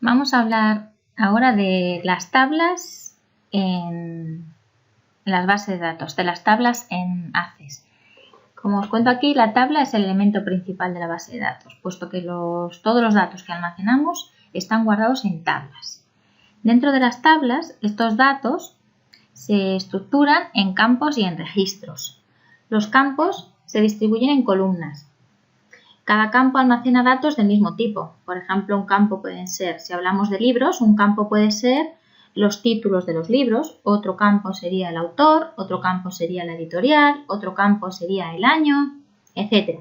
Vamos a hablar ahora de las tablas en las bases de datos, de las tablas en ACCESS. Como os cuento aquí, la tabla es el elemento principal de la base de datos, puesto que todos los datos que almacenamos están guardados en tablas. Dentro de las tablas, estos datos se estructuran en campos y en registros. Los campos se distribuyen en columnas. Cada campo almacena datos del mismo tipo. Por ejemplo, un campo pueden ser, si hablamos de libros, un campo puede ser los títulos de los libros, otro campo sería el autor, otro campo sería la editorial, otro campo sería el año, etc.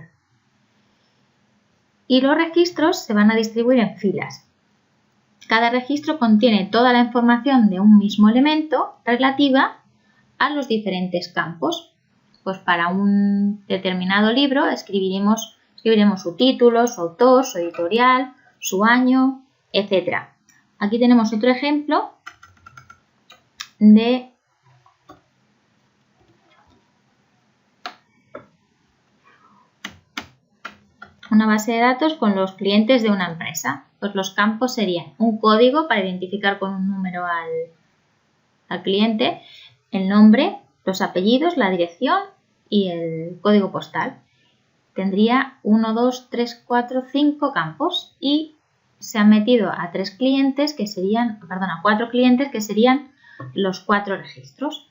Y los registros se van a distribuir en filas. Cada registro contiene toda la información de un mismo elemento relativa a los diferentes campos. Pues para un determinado libro escribiremos su título, su autor, su editorial, su año, etc. Aquí tenemos otro ejemplo de una base de datos con los clientes de una empresa. Pues los campos serían un código para identificar con un número al cliente, el nombre, los apellidos, la dirección y el código postal. Tendría 1, 2, 3, 4, 5 campos y se han metido a 4 clientes que serían los 4 registros.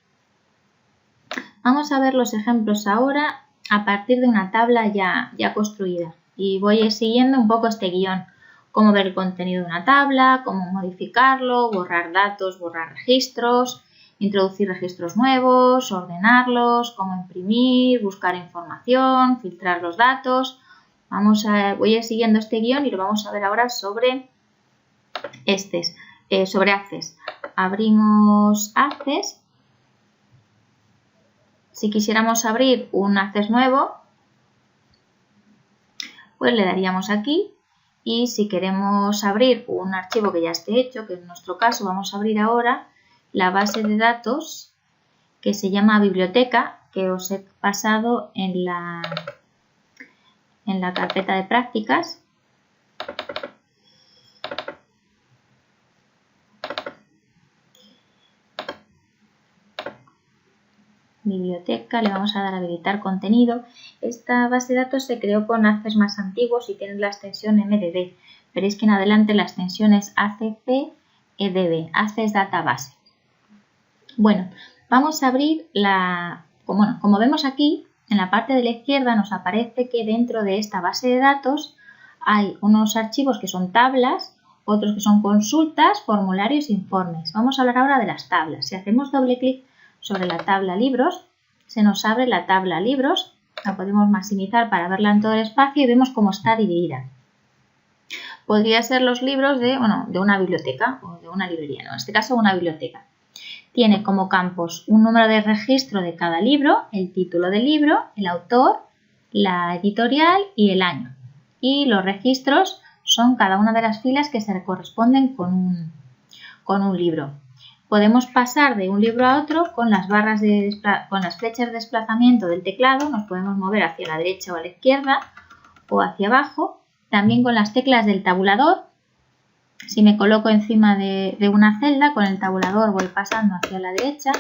Vamos a ver los ejemplos ahora a partir de una tabla ya construida y voy siguiendo un poco este guión. Cómo ver el contenido de una tabla, cómo modificarlo, borrar datos, borrar registros, introducir registros nuevos, ordenarlos, cómo imprimir, buscar información, filtrar los datos. Voy a ir siguiendo este guión y lo vamos a ver ahora sobre sobre ACCESS. Abrimos ACCESS. Si quisiéramos abrir un ACCESS nuevo, pues le daríamos aquí. Y si queremos abrir un archivo que ya esté hecho, que en nuestro caso vamos a abrir ahora la base de datos que se llama biblioteca, que os he pasado en la carpeta de prácticas. Biblioteca, le vamos a dar a habilitar contenido. Esta base de datos se creó con ACCESS más antiguos y tiene la extensión MDB. Veréis que en adelante la extensión es ACCEDB, ACCESS Database. Bueno, vamos a abrir como vemos aquí, en la parte de la izquierda nos aparece que dentro de esta base de datos hay unos archivos que son tablas, otros que son consultas, formularios e informes. Vamos a hablar ahora de las tablas. Si hacemos doble clic sobre la tabla libros, se nos abre la tabla libros, la podemos maximizar para verla en todo el espacio y vemos cómo está dividida. Podría ser los libros de una biblioteca o de una librería, en este caso una biblioteca. Tiene como campos un número de registro de cada libro, el título del libro, el autor, la editorial y el año. Y los registros son cada una de las filas que se corresponden con un libro. Podemos pasar de un libro a otro con las flechas de desplazamiento del teclado, nos podemos mover hacia la derecha o a la izquierda o hacia abajo. También con las teclas del tabulador. Si me coloco encima de una celda, con el tabulador voy pasando hacia la derecha,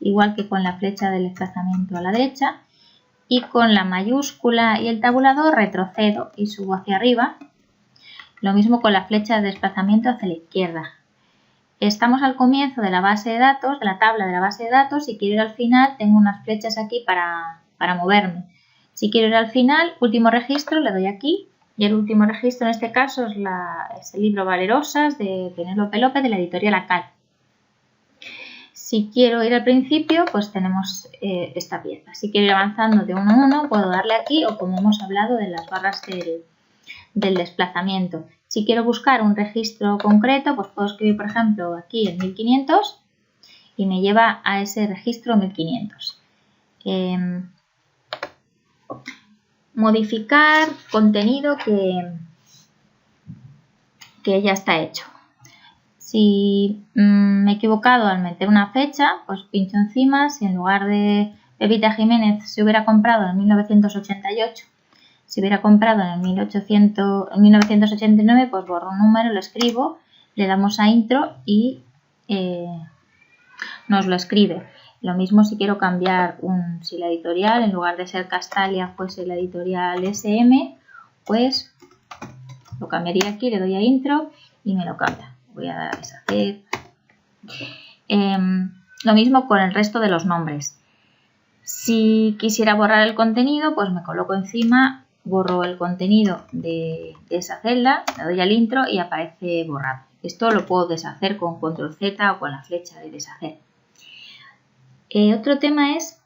igual que con la flecha del desplazamiento a la derecha. Y con la mayúscula y el tabulador retrocedo y subo hacia arriba. Lo mismo con la flecha de desplazamiento hacia la izquierda. Estamos al comienzo de la base de datos, de la tabla de la base de datos. Si quiero ir al final, tengo unas flechas aquí para moverme. Si quiero ir al final, último registro, le doy aquí. Y el último registro en este caso es el libro Valerosas de Penélope López de la editorial Acal. Si quiero ir al principio, pues tenemos esta pieza. Si quiero ir avanzando de uno en uno, puedo darle aquí o como hemos hablado de las barras del desplazamiento. Si quiero buscar un registro concreto, pues puedo escribir, por ejemplo, aquí el 1500 y me lleva a ese registro 1500. Modificar contenido que ya está hecho. Si me he equivocado al meter una fecha, pues pincho encima. Si en lugar de Pepita Jiménez se hubiera comprado en 1988, si hubiera comprado en 1989, pues borro un número, lo escribo le damos a intro y nos lo escribe. Lo mismo si quiero cambiar si la editorial, en lugar de ser Castalia, fuese la editorial SM, pues lo cambiaría aquí, le doy a intro y me lo cambia. Voy a dar a deshacer. Lo mismo con el resto de los nombres. Si quisiera borrar el contenido, pues me coloco encima, borro el contenido de esa celda, le doy al intro y aparece borrado. Esto lo puedo deshacer con control Z o con la flecha de deshacer. Otro tema es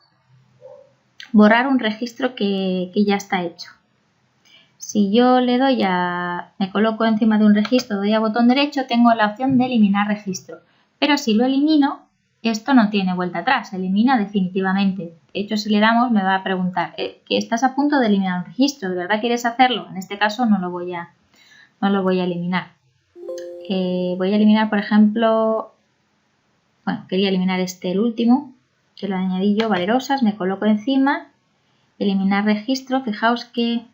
borrar un registro que ya está hecho. Si yo le doy me coloco encima de un registro, doy a botón derecho, tengo la opción de eliminar registro. Pero si lo elimino, esto no tiene vuelta atrás, se elimina definitivamente. De hecho, si le damos, me va a preguntar que estás a punto de eliminar un registro, ¿de verdad quieres hacerlo? En este caso no lo voy a eliminar. Voy a eliminar, por ejemplo, quería eliminar el último, que lo añadí yo, Valerosas, me coloco encima, eliminar registro, fijaos que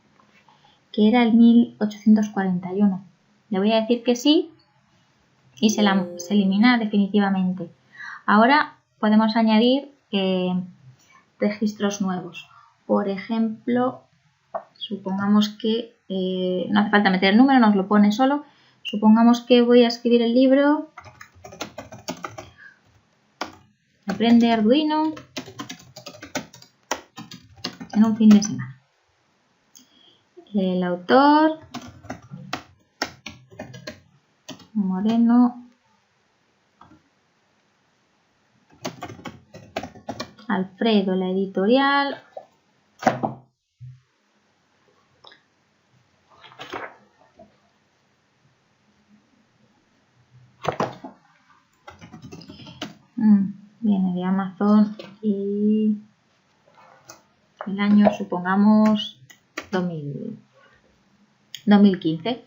era el 1841. Le voy a decir que sí y se elimina definitivamente. Ahora podemos añadir registros nuevos. Por ejemplo, supongamos que no hace falta meter el número, nos lo pone solo. Supongamos que voy a escribir el libro Aprende Arduino en un fin de semana. El autor Moreno Alfredo, la editorial viene de Amazon y el año supongamos 2015.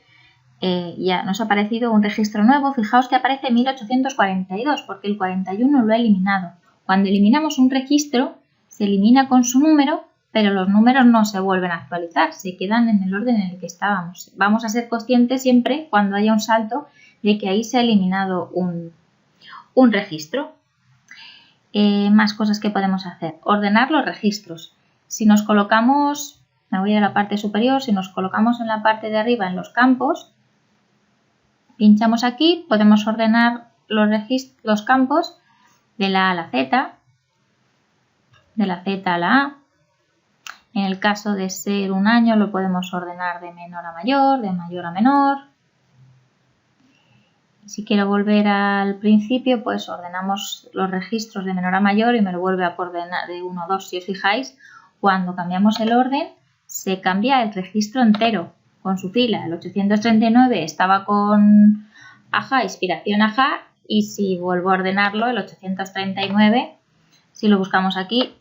Ya nos ha aparecido un registro nuevo. Fijaos que aparece 1842 porque el 41 lo he eliminado. Cuando eliminamos un registro se elimina con su número, pero los números no se vuelven a actualizar, se quedan en el orden en el que estábamos. Vamos a ser conscientes siempre cuando haya un salto de que ahí se ha eliminado un registro. Más cosas que podemos hacer. Ordenar los registros. Si nos colocamos, me voy a la parte superior, si nos colocamos en la parte de arriba en los campos, pinchamos aquí, podemos ordenar los campos de la A a la Z, de la Z a la A. En el caso de ser un año lo podemos ordenar de menor a mayor, de mayor a menor. Si quiero volver al principio, pues ordenamos los registros de menor a mayor y me lo vuelve a ordenar de 1 a 2. Si os fijáis, cuando cambiamos el orden, se cambia el registro entero con su fila. El 839 estaba con AJA, inspiración AJA, y si vuelvo a ordenarlo, el 839, si lo buscamos aquí,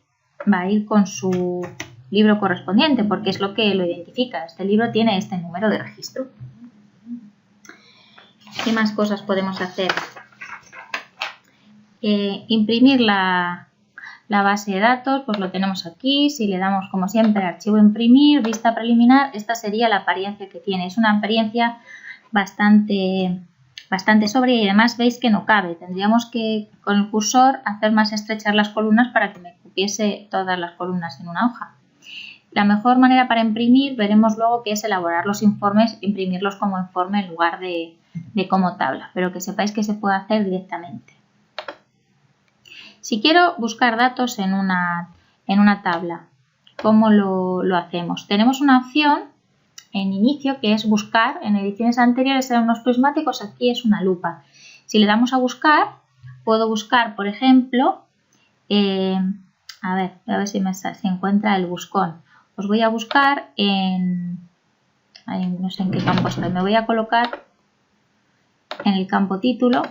va a ir con su libro correspondiente, porque es lo que lo identifica. Este libro tiene este número de registro. ¿Qué más cosas podemos hacer? Imprimir la base de datos, pues lo tenemos aquí. Si le damos, como siempre, archivo imprimir, vista preliminar, esta sería la apariencia que tiene. Es una apariencia bastante sobria y además veis que no cabe. Tendríamos que, con el cursor, hacer más estrechas las columnas para que me cupiese todas las columnas en una hoja. La mejor manera para imprimir, veremos luego, que es elaborar los informes, imprimirlos como informe en lugar de como tabla, pero que sepáis que se puede hacer directamente. Si quiero buscar datos en una tabla, ¿cómo lo hacemos? Tenemos una opción en inicio que es buscar. En ediciones anteriores eran unos prismáticos, aquí es una lupa. Si le damos a buscar, puedo buscar, por ejemplo, a ver si se encuentra el buscón. Os voy a buscar no sé en qué campo estoy, me voy a colocar en el campo título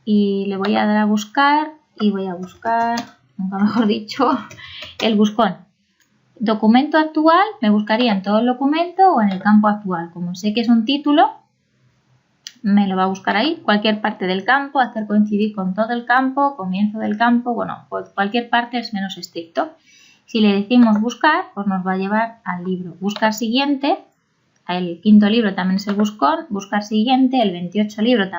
y le voy a dar a buscar y voy a buscar, nunca mejor dicho, el buscón. Documento actual, me buscaría en todo el documento o en el campo actual. Como sé que es un título, me lo va a buscar ahí, cualquier parte del campo, hacer coincidir con todo el campo, comienzo del campo, bueno, pues cualquier parte es menos estricto. Si le decimos buscar, pues nos va a llevar al libro. Buscar siguiente el quinto libro también es el buscón, buscar siguiente, el 28 libro, el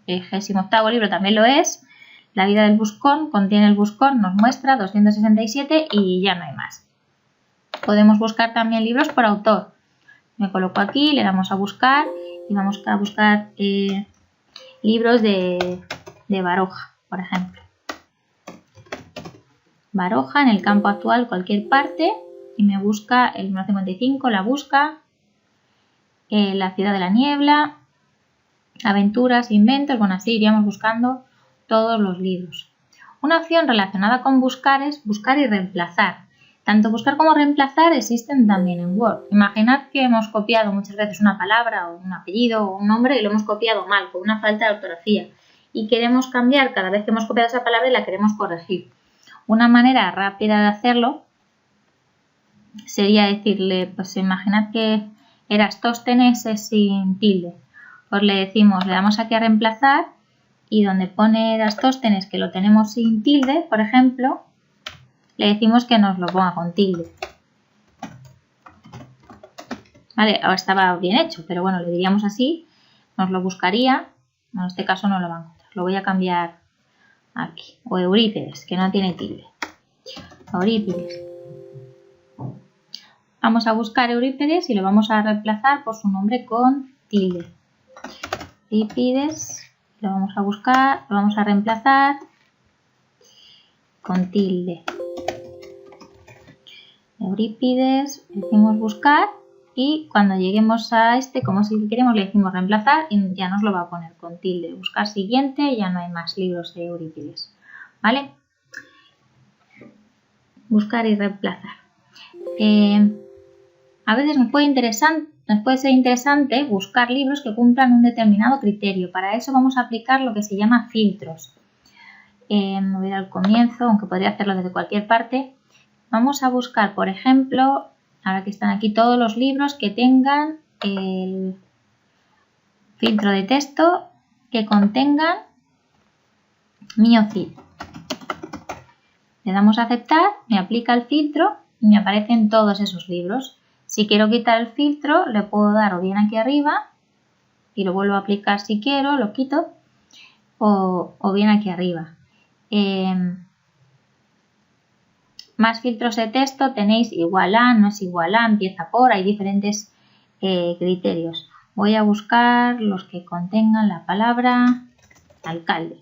28º libro también lo es. La vida del buscón contiene el buscón, nos muestra 267 y ya no hay más. Podemos buscar también libros por autor. Me coloco aquí, le damos a buscar y vamos a buscar libros de Baroja, por ejemplo. Baroja, en el campo actual, cualquier parte, y me busca el 1955, la busca, La ciudad de la niebla, aventuras, inventos, bueno, así iríamos buscando todos los libros. Una opción relacionada con buscar es buscar y reemplazar. Tanto buscar como reemplazar existen también en Word. Imaginad que hemos copiado muchas veces una palabra o un apellido o un nombre y lo hemos copiado mal, con una falta de ortografía, y queremos cambiar cada vez que hemos copiado esa palabra y la queremos corregir. Una manera rápida de hacerlo sería decirle, pues imaginad que Eratosthenes sin tilde. Pues le decimos, le damos aquí a reemplazar y donde pone Eratosthenes que lo tenemos sin tilde, por ejemplo, le decimos que nos lo ponga con tilde. Vale, ahora estaba bien hecho, pero bueno, le diríamos así, nos lo buscaría, en este caso no lo va a encontrar, lo voy a cambiar aquí, o Eurípides, que no tiene tilde. Eurípides. Vamos a buscar Eurípides y lo vamos a reemplazar por su nombre con tilde. Eurípides, lo vamos a buscar, lo vamos a reemplazar con tilde. Eurípides, decimos buscar y cuando lleguemos a este, como si queremos, le decimos reemplazar y ya nos lo va a poner con tilde. Buscar siguiente, ya no hay más libros de Eurípides. ¿Vale? Buscar y reemplazar. A veces nos puede ser interesante buscar libros que cumplan un determinado criterio. Para eso vamos a aplicar lo que se llama filtros. Me voy a ir al comienzo, aunque podría hacerlo desde cualquier parte. Vamos a buscar, por ejemplo, ahora que están aquí todos los libros que tengan el filtro de texto que contengan Miocid. Le damos a aceptar, me aplica el filtro y me aparecen todos esos libros. Si quiero quitar el filtro, le puedo dar o bien aquí arriba y lo vuelvo a aplicar si quiero, lo quito, o bien aquí arriba. Más filtros de texto tenéis igual a, no es igual a, empieza por, hay diferentes criterios. Voy a buscar los que contengan la palabra alcalde.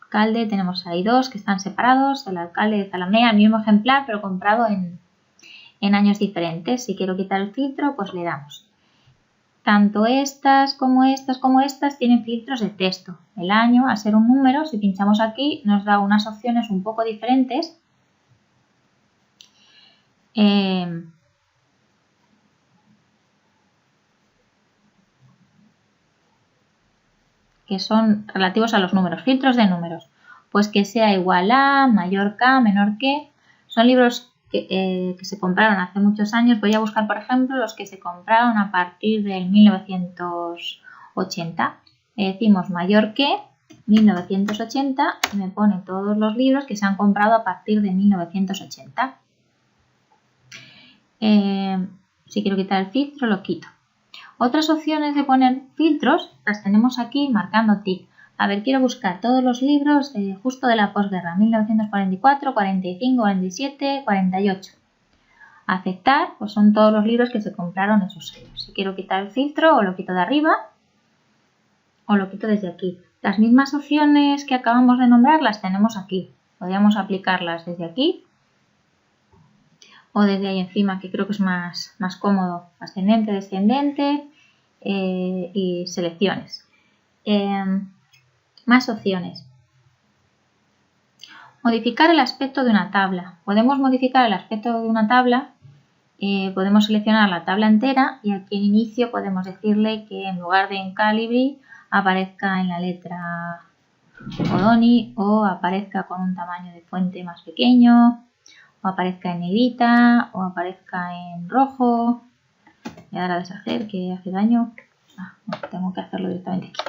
Alcalde, tenemos ahí dos que están separados, el alcalde de Zalamea, el mismo ejemplar pero comprado en años diferentes. Si quiero quitar el filtro, pues le damos. Tanto estas como estas como estas tienen filtros de texto. El año, al ser un número, si pinchamos aquí, nos da unas opciones un poco diferentes. Que son relativos a los números, filtros de números. Pues que sea igual a, mayor que, menor que. Son libros que se compraron hace muchos años. Voy a buscar, por ejemplo, los que se compraron a partir del 1980. Le decimos mayor que 1980 y me pone todos los libros que se han comprado a partir de 1980. Si quiero quitar el filtro, lo quito. Otras opciones de poner filtros las tenemos aquí marcando tic. A ver, quiero buscar todos los libros justo de la posguerra, 1944, 45, 47, 48. Aceptar, pues son todos los libros que se compraron esos años. Si quiero quitar el filtro, o lo quito de arriba o lo quito desde aquí. Las mismas opciones que acabamos de nombrar las tenemos aquí. Podríamos aplicarlas desde aquí o desde ahí encima, que creo que es más cómodo. Ascendente, descendente y selecciones. Más opciones. Modificar el aspecto de una tabla. Podemos modificar el aspecto de una tabla. Podemos seleccionar la tabla entera y aquí en inicio podemos decirle que en lugar de en Calibri aparezca en la letra Odoni o aparezca con un tamaño de fuente más pequeño, o aparezca en negrita, o aparezca en rojo. Voy a dar a deshacer que hace daño. No, tengo que hacerlo directamente aquí.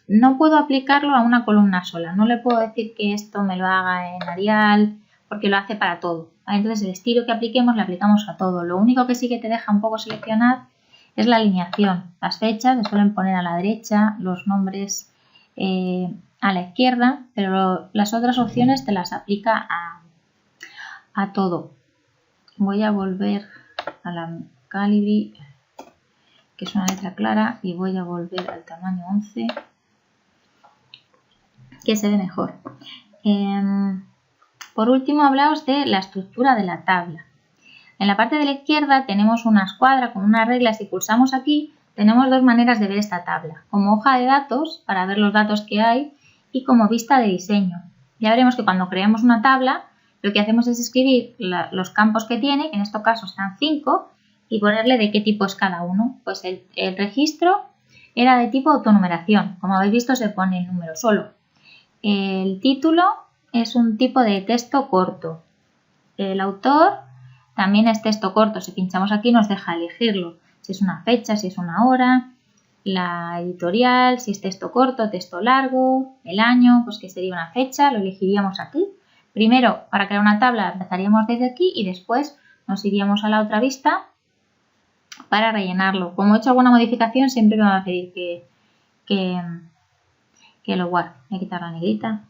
No puedo aplicarlo a una columna sola. No le puedo decir que esto me lo haga en Arial porque lo hace para todo, ¿vale? Entonces el estilo que apliquemos lo aplicamos a todo. Lo único que sí que te deja un poco seleccionar es la alineación. Las fechas se suelen poner a la derecha, los nombres a la izquierda, pero las otras opciones te las aplica a todo. Voy a volver a la Calibri, que es una letra clara, y voy a volver al tamaño 11, que se ve mejor. Por último, hablaos de la estructura de la tabla. En la parte de la izquierda tenemos una escuadra con unas reglas y pulsamos aquí. Tenemos dos maneras de ver esta tabla, como hoja de datos para ver los datos que hay y como vista de diseño. Ya veremos que cuando creamos una tabla lo que hacemos es escribir los campos que tiene, que en este caso están 5, y ponerle de qué tipo es cada uno. Pues el registro era de tipo autonumeración, como habéis visto se pone el número solo. El título es un tipo de texto corto. El autor también es texto corto, si pinchamos aquí nos deja elegirlo, si es una fecha, si es una hora, la editorial, si es texto corto, texto largo, el año, pues que sería una fecha, lo elegiríamos aquí. Primero, para crear una tabla empezaríamos desde aquí y después nos iríamos a la otra vista para rellenarlo. Como he hecho alguna modificación siempre me va a pedir que lo guarde. Voy a quitar la negrita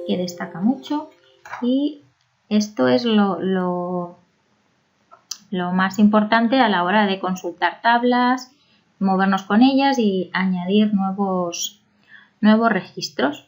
que destaca mucho y esto es lo más importante a la hora de consultar tablas, movernos con ellas y añadir nuevos registros.